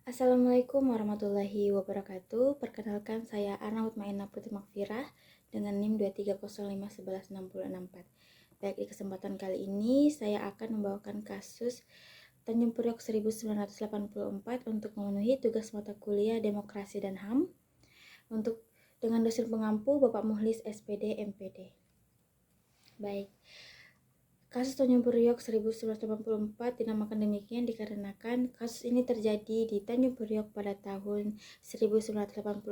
Assalamualaikum warahmatullahi wabarakatuh. Perkenalkan saya Arna Mutmainah Putri Makfirah dengan NIM 230511664. Baik, di kesempatan kali ini saya akan membawakan kasus Tanjung Priok 1984 untuk memenuhi tugas mata kuliah Demokrasi dan HAM dengan dosen pengampu Bapak Muhlis SPD MPD. Baik. Kasus Tanjung Priok 1984 dinamakan demikian dikarenakan kasus ini terjadi di Tanjung Priok pada tahun 1984,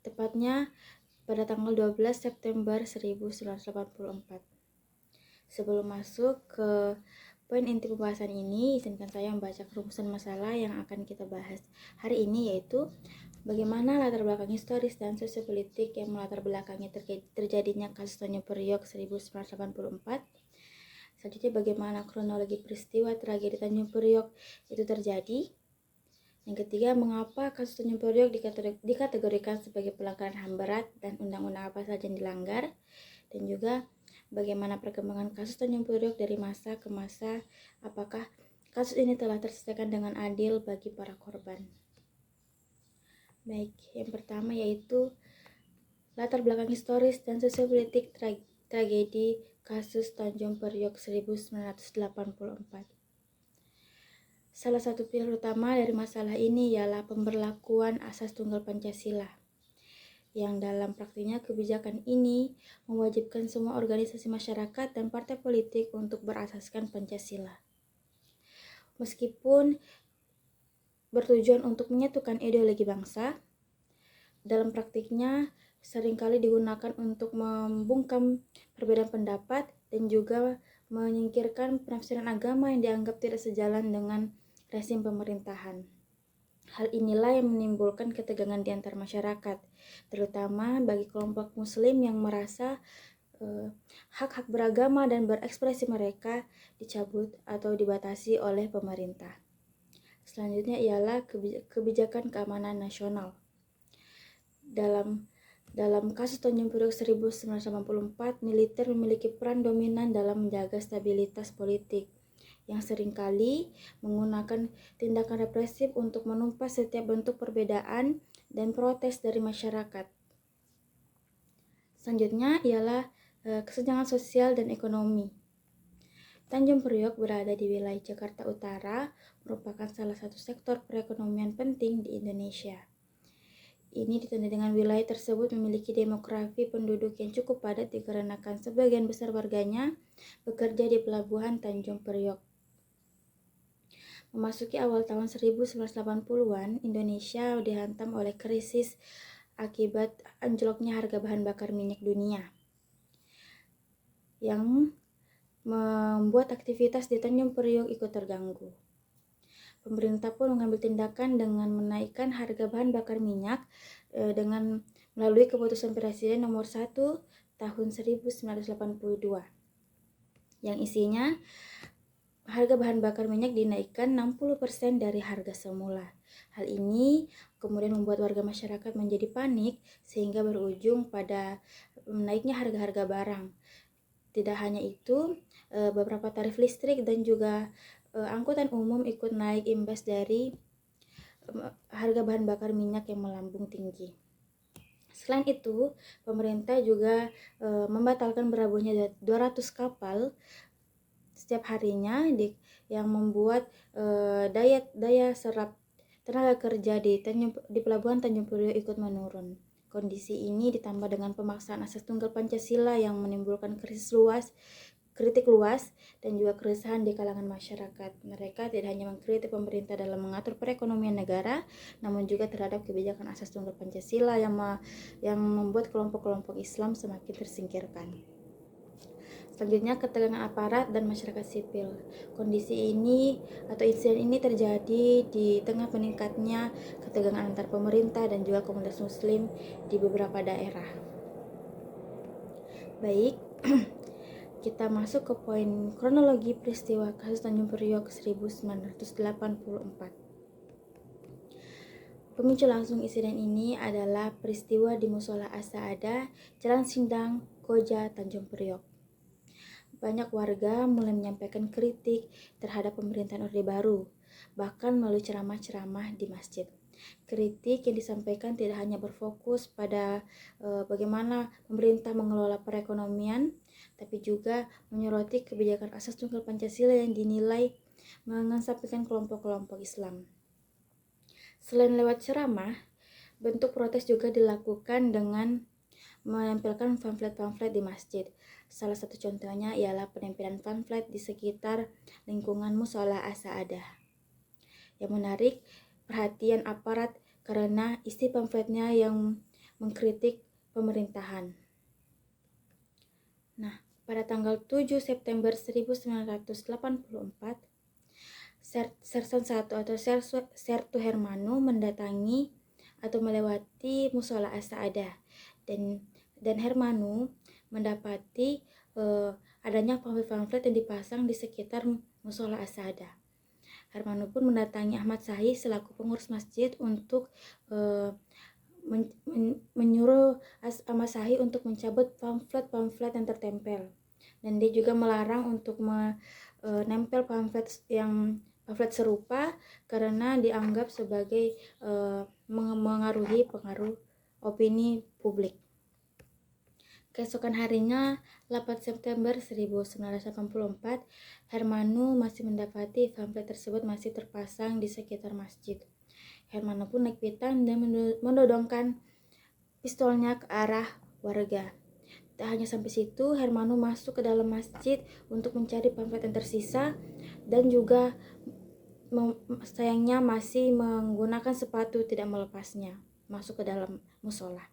tepatnya pada tanggal 12 September 1984. Sebelum masuk ke poin inti pembahasan ini, izinkan saya membaca rumusan masalah yang akan kita bahas hari ini, yaitu bagaimana latar belakang historis dan sosiopolitik yang melatar belakangi terjadinya kasus Tanjung Priok 1984. Selanjutnya, bagaimana kronologi peristiwa tragedi Tanjung Priok itu terjadi. Yang ketiga, mengapa kasus Tanjung Priok dikategorikan sebagai pelanggaran HAM berat dan undang-undang apa saja yang dilanggar. Dan juga bagaimana perkembangan kasus Tanjung Priok dari masa ke masa, apakah kasus ini telah terselesaikan dengan adil bagi para korban. Baik, yang pertama yaitu latar belakang historis dan sosiopolitik tragedi kasus Tanjung Priok 1984. Salah satu pilar utama dari masalah ini ialah pemberlakuan asas tunggal Pancasila, yang dalam praktiknya kebijakan ini mewajibkan semua organisasi masyarakat dan partai politik untuk berasaskan Pancasila. Meskipun bertujuan untuk menyatukan ideologi bangsa, dalam praktiknya seringkali digunakan untuk membungkam perbedaan pendapat dan juga menyingkirkan penafsiran agama yang dianggap tidak sejalan dengan rezim pemerintahan. Hal inilah yang menimbulkan ketegangan di antara masyarakat, terutama bagi kelompok muslim yang merasa hak-hak beragama dan berekspresi mereka dicabut atau dibatasi oleh pemerintah. Selanjutnya ialah kebijakan keamanan nasional. Dalam kasus Tanjung Priok 1984, militer memiliki peran dominan dalam menjaga stabilitas politik, yang seringkali menggunakan tindakan represif untuk menumpas setiap bentuk perbedaan dan protes dari masyarakat. Selanjutnya ialah kesenjangan sosial dan ekonomi. Tanjung Priok berada di wilayah Jakarta Utara, merupakan salah satu sektor perekonomian penting di Indonesia. Ini ditandai dengan wilayah tersebut memiliki demografi penduduk yang cukup padat dikarenakan sebagian besar warganya bekerja di pelabuhan Tanjung Priok. Memasuki awal tahun 1980-an, Indonesia dihantam oleh krisis akibat anjloknya harga bahan bakar minyak dunia, yang membuat aktivitas di Tanjung Priok ikut terganggu. Pemerintah pun mengambil tindakan dengan menaikkan harga bahan bakar minyak dengan melalui keputusan Presiden nomor 1 tahun 1982 yang isinya harga bahan bakar minyak dinaikkan 60% dari harga semula. Hal ini kemudian membuat warga masyarakat menjadi panik sehingga berujung pada naiknya harga-harga barang. Tidak hanya itu, beberapa tarif listrik dan juga angkutan umum ikut naik imbas dari harga bahan bakar minyak yang melambung tinggi. Selain itu, pemerintah juga membatalkan berlabuhnya 200 kapal setiap harinya yang membuat daya serap tenaga kerja di pelabuhan Tanjung Priok ikut menurun. Kondisi ini ditambah dengan pemaksaan asas tunggal Pancasila yang menimbulkan kritik luas dan juga keresahan di kalangan masyarakat. Mereka tidak hanya mengkritik pemerintah dalam mengatur perekonomian negara, namun juga terhadap kebijakan asas tunggal Pancasila yang membuat kelompok-kelompok Islam semakin tersingkirkan. Selanjutnya, ketegangan aparat dan masyarakat sipil. Kondisi ini atau insiden ini terjadi di tengah meningkatnya ketegangan antar pemerintah dan juga komunitas muslim di beberapa daerah. Baik, kita masuk ke poin kronologi peristiwa kasus Tanjung Priok 1984. Pemicu langsung insiden ini adalah peristiwa di Musola As-Saadah, Jalan Sindang, Koja, Tanjung Priok. Banyak warga mulai menyampaikan kritik terhadap pemerintahan Orde Baru. bahkan melalui ceramah-ceramah di masjid. Kritik yang disampaikan tidak hanya berfokus pada bagaimana pemerintah mengelola perekonomian, tapi juga menyoroti kebijakan asas tunggal Pancasila yang dinilai mengesampingkan kelompok-kelompok Islam. Selain lewat ceramah, bentuk protes juga dilakukan dengan menampilkan pamflet-pamflet di masjid. Salah satu contohnya ialah penempelan pamflet di sekitar lingkungan Musola As-Sa'adah. Yang menarik perhatian aparat karena isi pamfletnya yang mengkritik pemerintahan. Nah, pada tanggal 7 September 1984, Sersan 1 atau Sertu Hermanu mendatangi atau melewati Musola As-Sa'adah dan Hermanu mendapati adanya pamflet-pamflet yang dipasang di sekitar Musola As-Sa'adah. Hermanu pun mendatangi Ahmad Syahi selaku pengurus masjid untuk menyuruh Ahmad Syahi untuk mencabut pamflet-pamflet yang tertempel, dan dia juga melarang untuk menempel pamflet serupa karena dianggap sebagai mengaruhi pengaruh opini publik. Keesokan harinya, 8 September 1984, Hermanu masih mendapati pamflet tersebut masih terpasang di sekitar masjid. Hermanu pun naik pitam dan menodongkan pistolnya ke arah warga. Tak hanya sampai situ, Hermanu masuk ke dalam masjid untuk mencari pamflet yang tersisa dan juga sayangnya masih menggunakan sepatu tidak melepasnya masuk ke dalam musola.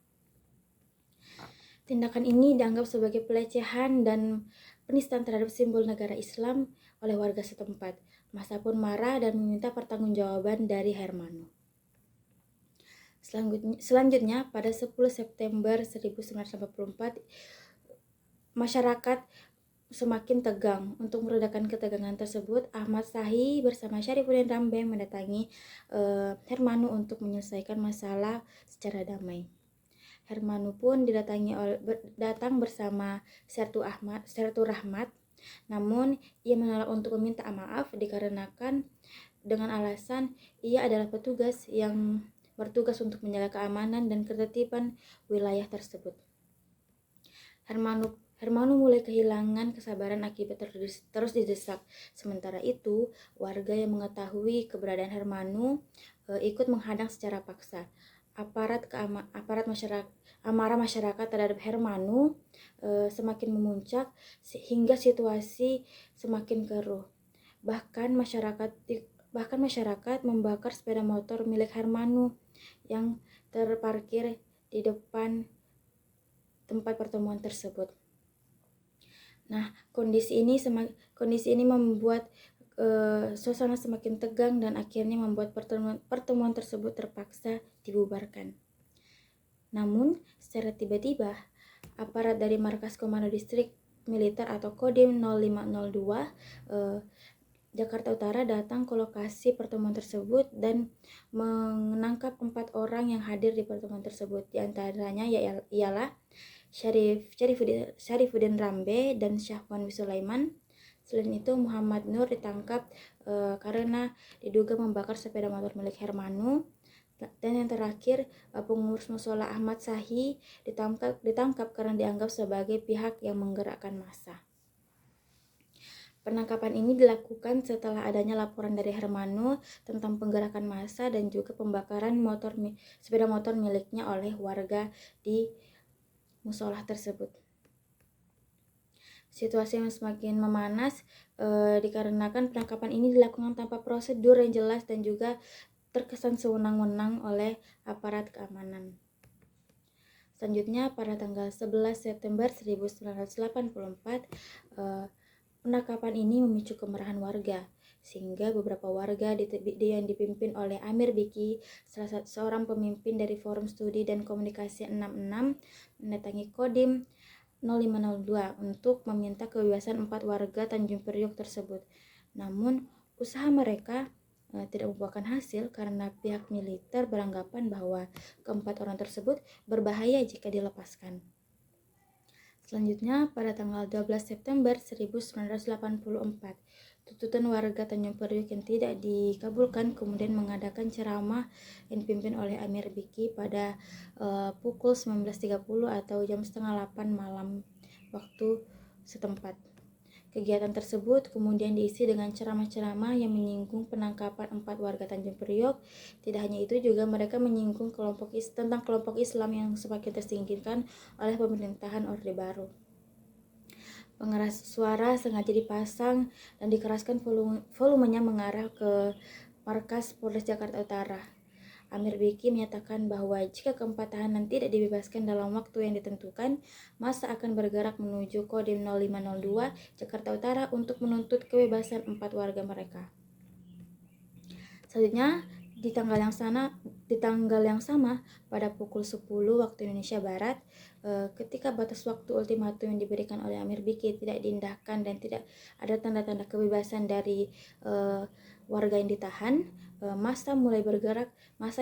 Tindakan ini dianggap sebagai pelecehan dan penistaan terhadap simbol negara Islam oleh warga setempat. Massa pun marah dan meminta pertanggungjawaban dari Hermanu. Selanjutnya, pada 10 September 1984, masyarakat semakin tegang. Untuk meredakan ketegangan tersebut, Ahmad Syahi bersama Syarifuddin Rambe mendatangi Hermanu untuk menyelesaikan masalah secara damai. Hermanu pun datang bersama Sertu Rahmat, namun ia menolak untuk meminta maaf dikarenakan dengan alasan ia adalah petugas yang bertugas untuk menjaga keamanan dan ketertiban wilayah tersebut. Hermanu mulai kehilangan kesabaran akibat terus didesak. Sementara itu, warga yang mengetahui keberadaan Hermanu ikut menghadang secara paksa. Amarah masyarakat terhadap Hermanu semakin memuncak hingga situasi semakin keruh. Bahkan masyarakat membakar sepeda motor milik Hermanu yang terparkir di depan tempat pertemuan tersebut. Nah, kondisi ini membuat suasana semakin tegang dan akhirnya membuat pertemuan tersebut terpaksa dibubarkan. Namun, secara tiba-tiba, aparat dari Markas Komando Distrik Militer atau Kodim 0502 Jakarta Utara datang ke lokasi pertemuan tersebut dan menangkap 4 orang yang hadir di pertemuan tersebut. Di antaranya ialah Syarifuddin Rambe dan Syahwan Sulaiman. Selain itu, Muhammad Nur ditangkap karena diduga membakar sepeda motor milik Hermanu. Dan yang terakhir, pengurus musola Ahmad Syahi ditangkap karena dianggap sebagai pihak yang menggerakkan massa. Penangkapan ini dilakukan setelah adanya laporan dari Hermanu tentang penggerakan massa dan juga pembakaran sepeda motor miliknya oleh warga di musola tersebut. Situasi yang semakin memanas dikarenakan penangkapan ini dilakukan tanpa prosedur yang jelas dan juga terkesan sewenang-wenang oleh aparat keamanan. Selanjutnya, pada tanggal 11 September 1984, penangkapan ini memicu kemarahan warga, sehingga beberapa warga yang dipimpin oleh Amir Biki, salah satu seorang pemimpin dari Forum Studi dan Komunikasi 66, mendatangi Kodim 0502 untuk meminta kebebasan 4 warga Tanjung Priok tersebut. Namun, usaha mereka tidak membuahkan hasil karena pihak militer beranggapan bahwa keempat orang tersebut berbahaya jika dilepaskan. Selanjutnya, pada tanggal 12 September 1984, tuntutan warga Tanjung Priok yang tidak dikabulkan, kemudian mengadakan ceramah yang dipimpin oleh Amir Biki pada pukul 19.30 atau jam setengah 8 malam waktu setempat. Kegiatan tersebut kemudian diisi dengan ceramah-ceramah yang menyinggung penangkapan 4 warga Tanjung Priok. Tidak hanya itu, juga mereka menyinggung tentang kelompok Islam yang semakin tersingkirkan oleh pemerintahan Orde Baru. Pengeras suara sengaja dipasang dan dikeraskan volumenya mengarah ke markas Polres Jakarta Utara. Amir Biki menyatakan bahwa jika keempat tahanan tidak dibebaskan dalam waktu yang ditentukan, massa akan bergerak menuju Kodim 0502 Jakarta Utara untuk menuntut kebebasan 4 warga mereka. Selanjutnya, di tanggal yang sama pada pukul 10 waktu Indonesia Barat, ketika batas waktu ultimatum yang diberikan oleh Amir Biki tidak diindahkan dan tidak ada tanda-tanda kebebasan dari warga yang ditahan, massa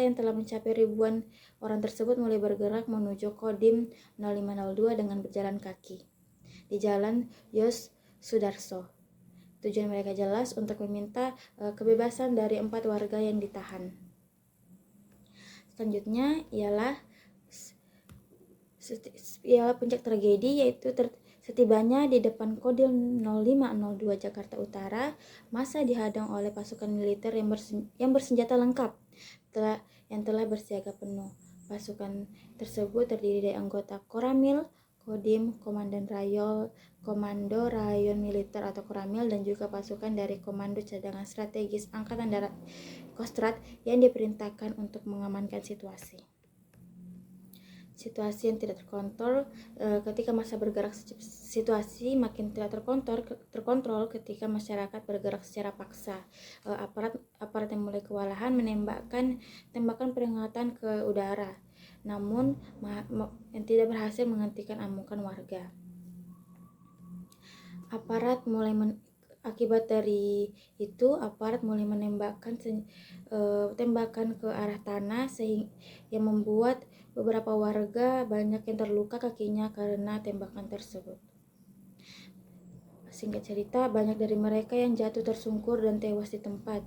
yang telah mencapai ribuan orang tersebut mulai bergerak menuju Kodim 0502 dengan berjalan kaki di Jalan Yos Sudarso. Tujuan mereka jelas, untuk meminta kebebasan dari 4 warga yang ditahan. Selanjutnya ialah puncak tragedi, yaitu setibanya di depan Kodim 0502 Jakarta Utara, massa dihadang oleh pasukan militer yang bersenjata lengkap yang telah bersiaga penuh. Pasukan tersebut terdiri dari anggota Koramil, Kodim, Komando Rayon Militer atau Koramil, dan juga pasukan dari Komando Cadangan Strategis Angkatan Darat Kostrad yang diperintahkan untuk mengamankan situasi yang tidak terkontrol. Ketika massa bergerak, situasi makin tidak terkontrol ketika masyarakat bergerak secara paksa. Aparat yang mulai kewalahan menembakkan tembakan peringatan ke udara, namun yang tidak berhasil menghentikan amukan warga. Akibat dari itu, aparat mulai menembakkan tembakan ke arah tanah, yang membuat beberapa warga banyak yang terluka kakinya karena tembakan tersebut. Singkat cerita, banyak dari mereka yang jatuh tersungkur dan tewas di tempat.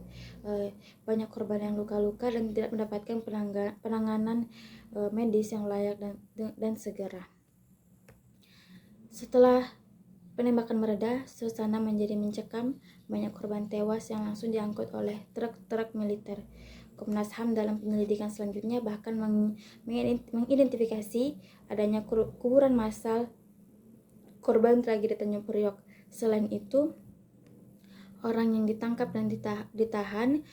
Banyak korban yang luka-luka dan tidak mendapatkan penanganan medis yang layak dan segera. Setelah penembakan mereda, suasana menjadi mencekam. Banyak korban tewas yang langsung diangkut oleh truk-truk militer. Komnas HAM dalam penyelidikan selanjutnya bahkan mengidentifikasi adanya kuburan massal korban tragedi Tanjung Priok. Selain itu, orang yang ditangkap dan ditahan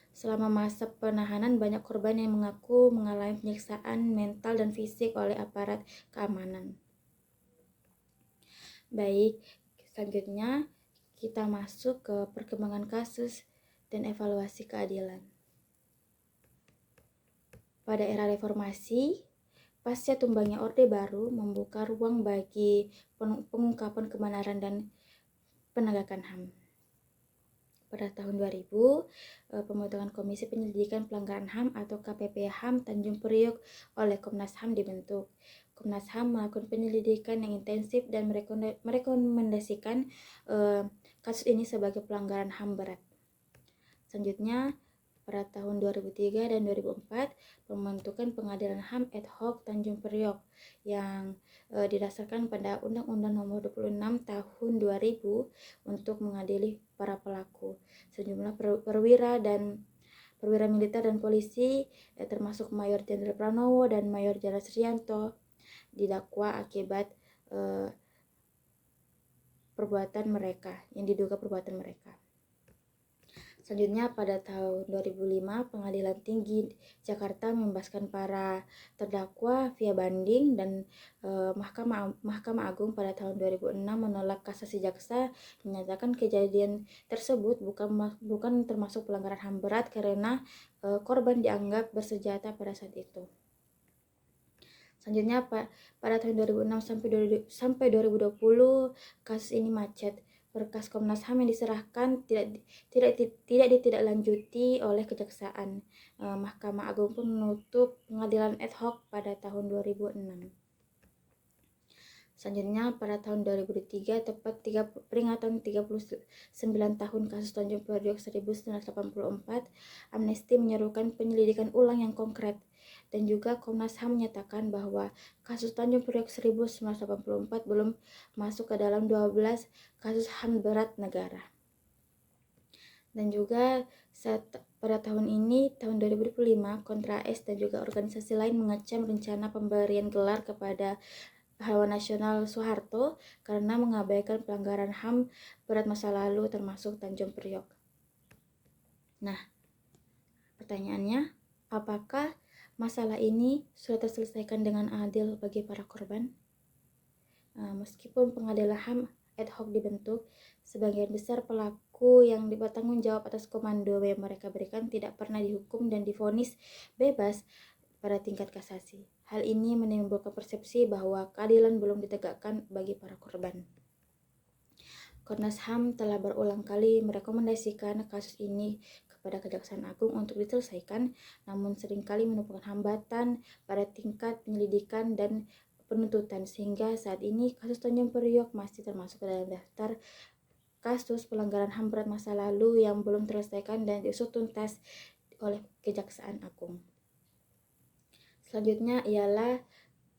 selama masa penahanan, banyak korban yang mengaku mengalami penyiksaan mental dan fisik oleh aparat keamanan. Baik, selanjutnya kita masuk ke perkembangan kasus dan evaluasi keadilan. Pada era reformasi, pasca tumbangnya Orde Baru membuka ruang bagi pengungkapan kebenaran dan penegakan HAM. Pada tahun 2000, pembentukan Komisi Penyelidikan Pelanggaran HAM atau KPP HAM Tanjung Priok oleh Komnas HAM dibentuk. Komnas HAM melakukan penyelidikan yang intensif dan merekomendasikan kasus ini sebagai pelanggaran HAM berat. Selanjutnya, pada tahun 2003 dan 2004, pembentukan Pengadilan HAM ad hoc Tanjung Priok yang didasarkan pada Undang-Undang Nomor 26 Tahun 2000 untuk mengadili para pelaku. Sejumlah perwira militer dan polisi, termasuk Mayor Jenderal Pranowo dan Mayor Jenderal Srianto, didakwa akibat diduga perbuatan mereka. Selanjutnya, pada tahun 2005, Pengadilan Tinggi Jakarta membebaskan para terdakwa via banding, dan Mahkamah Agung pada tahun 2006 menolak kasasi jaksa, menyatakan kejadian tersebut bukan termasuk pelanggaran HAM berat karena korban dianggap bersenjata pada saat itu. Selanjutnya, pada tahun 2006 sampai 2020, kasus ini macet. Berkas Komnas HAM yang diserahkan tidak ditindaklanjuti oleh Kejaksaan. Mahkamah Agung pun menutup pengadilan ad hoc pada tahun 2006. Selanjutnya pada tahun 2003 tepat peringatan 39 tahun kasus Tanjung Priok 1984, Amnesty menyerukan penyelidikan ulang yang konkret, dan juga Komnas HAM menyatakan bahwa kasus Tanjung Priok 1984 belum masuk ke dalam 12 kasus HAM berat negara. Dan juga pada tahun ini, tahun 2025, Kontra S dan juga organisasi lain mengecam rencana pemberian gelar kepada Pahlawan Nasional Soeharto karena mengabaikan pelanggaran HAM berat masa lalu termasuk Tanjung Priok. Nah, pertanyaannya, apakah masalah ini sudah terselesaikan dengan adil bagi para korban? Meskipun pengadilan HAM ad hoc dibentuk, sebagian besar pelaku yang bertanggung jawab atas komando yang mereka berikan tidak pernah dihukum dan divonis bebas pada tingkat kasasi. Hal ini menimbulkan persepsi bahwa keadilan belum ditegakkan bagi para korban. Komnas HAM telah berulang kali merekomendasikan kasus ini kepada Kejaksaan Agung untuk diselesaikan, namun seringkali menemukan hambatan pada tingkat penyelidikan dan penuntutan, sehingga saat ini kasus Tanjung Priok masih termasuk ke dalam daftar kasus pelanggaran HAM berat masa lalu yang belum terselesaikan dan diusut tuntas oleh Kejaksaan Agung. Selanjutnya ialah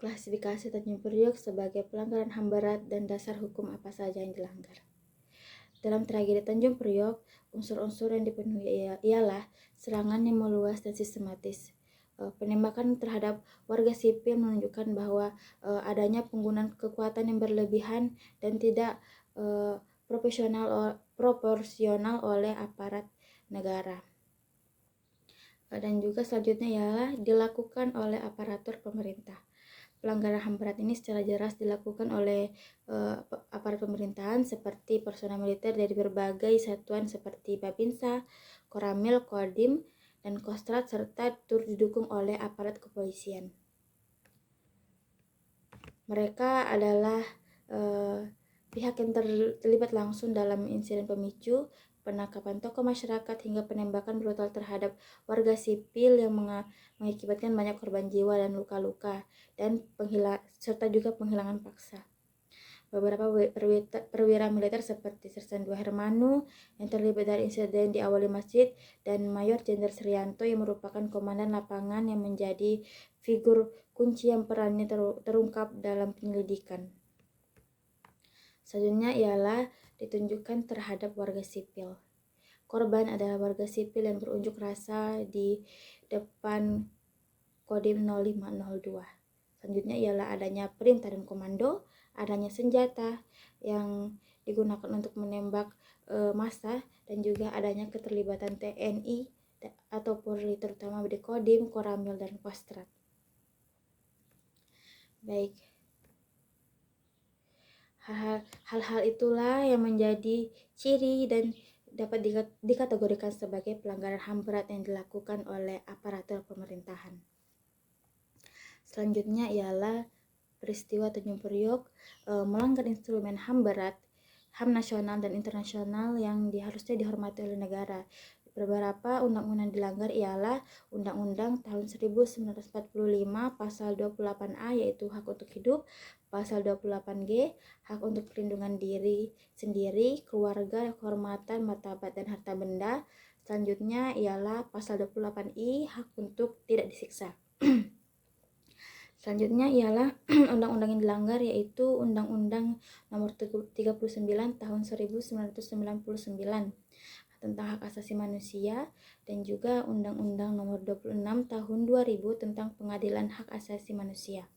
klasifikasi Tanjung Priok sebagai pelanggaran HAM berat dan dasar hukum apa saja yang dilanggar. Dalam tragedi Tanjung Priok, unsur-unsur yang dipenuhi ialah serangan yang meluas dan sistematis. Penembakan terhadap warga sipil menunjukkan bahwa adanya penggunaan kekuatan yang berlebihan dan tidak proporsional oleh aparat negara. Dan juga selanjutnya ialah dilakukan oleh aparatur pemerintah. Pelanggaran HAM berat ini secara jelas dilakukan oleh aparat pemerintahan seperti personel militer dari berbagai satuan seperti Babinsa, Koramil, Kodim, dan Kostrat, serta turut didukung oleh aparat kepolisian. Mereka adalah pihak yang terlibat langsung dalam insiden pemicu, penangkapan tokoh masyarakat, hingga penembakan brutal terhadap warga sipil yang mengakibatkan banyak korban jiwa dan luka-luka, dan serta juga penghilangan paksa. Beberapa perwira militer seperti Sersan II Hermanu yang terlibat dari insiden di awali masjid, dan Mayor Jenderal Srianto yang merupakan komandan lapangan yang menjadi figur kunci yang perannya terungkap dalam penyelidikan. Selanjutnya ialah ditunjukkan terhadap warga sipil. Korban adalah warga sipil yang berunjuk rasa di depan Kodim 0502. Selanjutnya ialah adanya perintah dan komando, adanya senjata yang digunakan untuk menembak massa, dan juga adanya keterlibatan TNI atau Polri terutama di Kodim, Koramil, dan Kostrat. Baik. Hal-hal itulah yang menjadi ciri dan dapat dikategorikan sebagai pelanggaran HAM berat yang dilakukan oleh aparatur pemerintahan. Selanjutnya ialah peristiwa Tanjung Priok melanggar instrumen HAM berat, HAM nasional dan internasional yang harusnya dihormati oleh negara. Beberapa undang-undang dilanggar ialah Undang-Undang tahun 1945 pasal 28A yaitu hak untuk hidup, pasal 28G hak untuk perlindungan diri sendiri, keluarga, kehormatan, martabat, dan harta benda. Selanjutnya ialah pasal 28I hak untuk tidak disiksa. Selanjutnya ialah undang-undang yang dilanggar yaitu Undang-Undang Nomor 39 Tahun 1999 tentang hak asasi manusia, dan juga Undang-Undang Nomor 26 Tahun 2000 tentang Pengadilan Hak Asasi Manusia.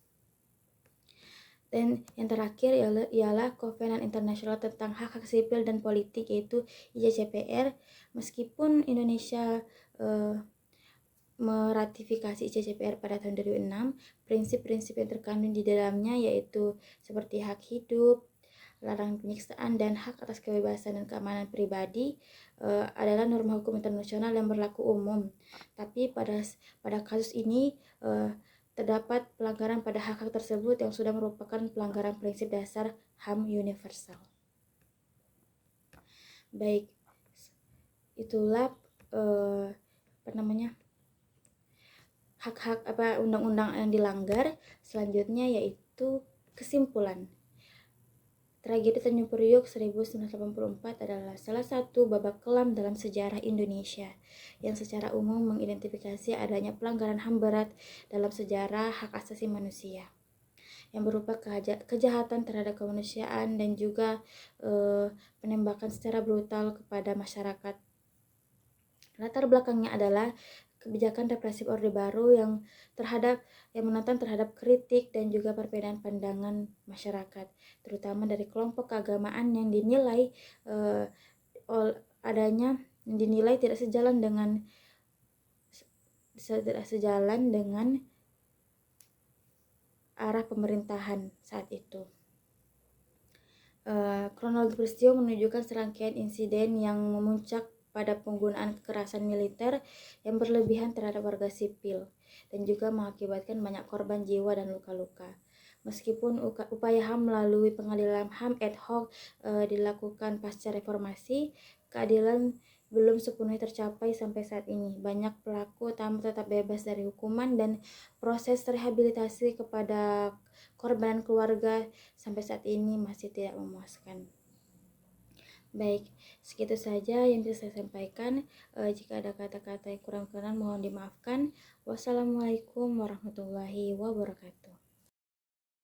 Dan yang terakhir ialah Kovenan Internasional tentang Hak-Hak Sipil dan Politik yaitu ICCPR. Meskipun Indonesia meratifikasi ICCPR pada tahun 2006, prinsip-prinsip yang terkandung di dalamnya yaitu seperti hak hidup, larangan penyiksaan, dan hak atas kebebasan dan keamanan pribadi adalah norma hukum internasional yang berlaku umum. Tapi pada kasus ini terdapat pelanggaran pada hak-hak tersebut yang sudah merupakan pelanggaran prinsip dasar HAM universal. Baik, itulah hak-hak undang-undang yang dilanggar. Selanjutnya yaitu kesimpulan. Tragedi Tanjung Priok 1984 adalah salah satu babak kelam dalam sejarah Indonesia yang secara umum mengidentifikasi adanya pelanggaran HAM berat dalam sejarah hak asasi manusia yang berupa kejahatan terhadap kemanusiaan dan juga penembakan secara brutal kepada masyarakat. Latar belakangnya adalah kebijakan represif Orde Baru yang menentang terhadap kritik dan juga perbedaan pandangan masyarakat, terutama dari kelompok keagamaan yang dinilai tidak sejalan dengan arah pemerintahan saat itu. Kronologi peristiwa menunjukkan serangkaian insiden yang memuncak pada penggunaan kekerasan militer yang berlebihan terhadap warga sipil dan juga mengakibatkan banyak korban jiwa dan luka-luka. Meskipun upaya HAM melalui pengadilan HAM ad hoc dilakukan pasca reformasi, keadilan belum sepenuhnya tercapai sampai saat ini. Banyak pelaku utama tetap bebas dari hukuman dan proses rehabilitasi kepada korban keluarga sampai saat ini masih tidak memuaskan. Baik, segitu saja yang bisa saya sampaikan. Jika ada kata-kata yang kurang berkenan mohon dimaafkan. Wassalamualaikum warahmatullahi wabarakatuh.